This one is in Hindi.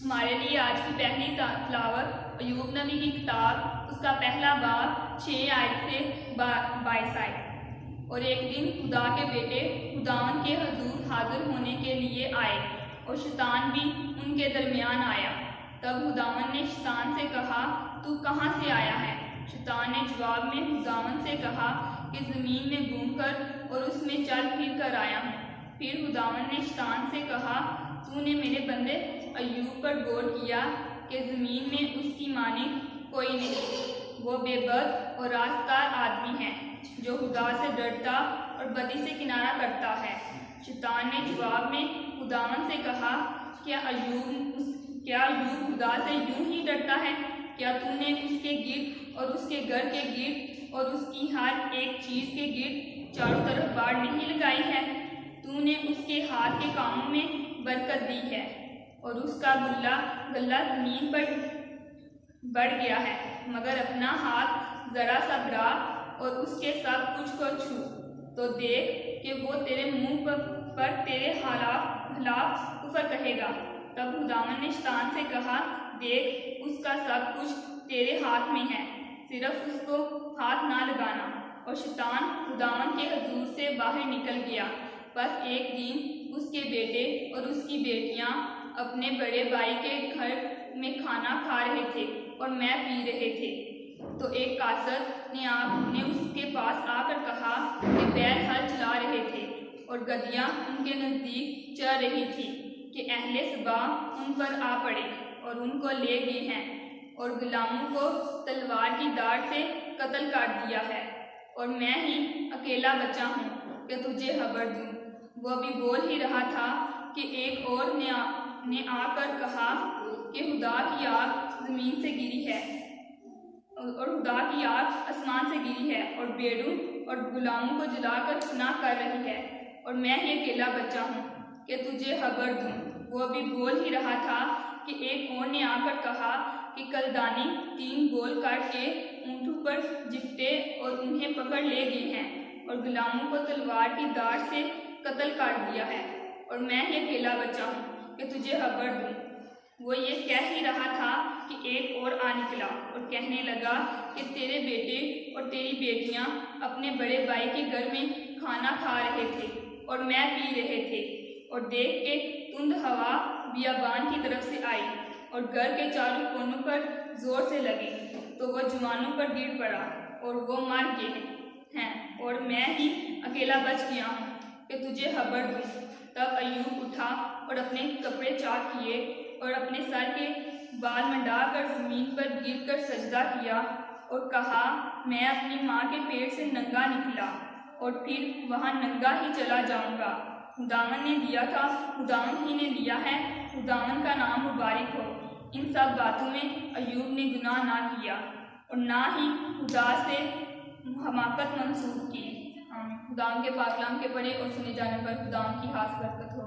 हमारे लिए आज की पहली तिलावत अय्यूब नबी की किताब उसका पहला बाब 6 आयत से 22 आयत। और एक दिन खुदा के बेटे खुदावन के हजूर हाजिर होने के लिए आए और शैतान भी उनके दरमियान आया। तब खुदावन ने शैतान से कहा, तू कहाँ से आया है? शैतान ने जवाब में खुदावन से कहा कि ज़मीन में घूमकर और उसमें चल फिर कर आया हूँ। फिर खुदावन ने शैतान से कहा, तूने मेरे बंदे अय्यूब पर गौर किया कि ज़मीन में उसकी मानिक कोई नहीं। वो बेबद और रास्तदार आदमी है जो खुदा से डरता और बदी से किनारा करता है। शैतान ने जवाब में खुदावन से कहा, क्या अय्यूब खुदा से यूं ही डरता है? क्या तूने उसके गिर्द और उसके घर के गिर्द और उसकी हर एक चीज़ के गिर्द चारों तरफ बाड़ नहीं लगाई है? तूने उसके हाथ के कामों में बरकत दी है और उसका गला ज़मीन पर बढ़ गया है, मगर अपना हाथ ज़रा सा बढ़ा और उसके सब कुछ को छू तो देख कि वो तेरे मुंह पर तेरे खिलाफ कुफर कहेगा। तब खुदावन ने शैतान से कहा, देख उसका सब कुछ तेरे हाथ में है, सिर्फ उसको हाथ ना लगाना। और शैतान खुदावन के हजूर से बाहर निकल गया। बस एक दिन उसके बेटे और उसकी बेटियां अपने बड़े भाई के घर में खाना खा रहे थे और मैं पी रहे थे। तो एक कासद ने उसके पास आकर कहा कि बैल हल चला रहे थे और गधियां उनके नज़दीक चल रही थी कि अहले सबाह उन पर आ पड़े और उनको ले गए हैं और गुलामों को तलवार की धार से कत्ल कर दिया है, और मैं ही अकेला बचा हूँ कि तुझे खबर दूँ। वह भी बोल ही रहा था कि एक और ने आकर कहा कि खुदा की आग ज़मीन से गिरी है और खुदा की आग आसमान से गिरी है और भेड़ों और गुलामों को जलाकर चुनाव कर रही है, और मैं ही अकेला बचा हूँ कि तुझे खबर दूँ। वह भी बोल ही रहा था कि एक और ने आकर कहा कि कलदानी 3 गोल करके ऊँटों पर जिपटे और उन्हें पकड़ ले गए हैं और गुलामों को तलवार की धार से कत्ल कर दिया है, और मैं ही अकेला बचा हूँ कि तुझे खबर दूँ। वो ये कह ही रहा था कि एक और आ निकला और कहने लगा कि तेरे बेटे और तेरी बेटियां अपने बड़े भाई के घर में खाना खा रहे थे और मैं पी रहे थे, और देख के तुंद हवा बियाबान की तरफ से आई और घर के चारों कोनों पर जोर से लगी, तो वह जवानों पर गिर पड़ा और वो मर गए हैं, और मैं ही अकेला बच गया हूँ कि तुझे खबर दूँ। तब अय्यूब उठा और अपने कपड़े चाक किए और अपने सर के बाल मंडाकर ज़मीन पर गिरकर सजदा किया और कहा, मैं अपनी माँ के पेट से नंगा निकला और फिर वहाँ नंगा ही चला जाऊँगा। खुदावन ने दिया था, खुदावन ही ने लिया है, खुदावन का नाम मुबारक हो। इन सब बातों में अय्यूब ने गुनाह ना किया और ना ही खुदा से हमाकत मंसूब की। खुदावन के पाक कलाम के पढ़े और सुने जाने पर खुदावन की खास बरकत हो।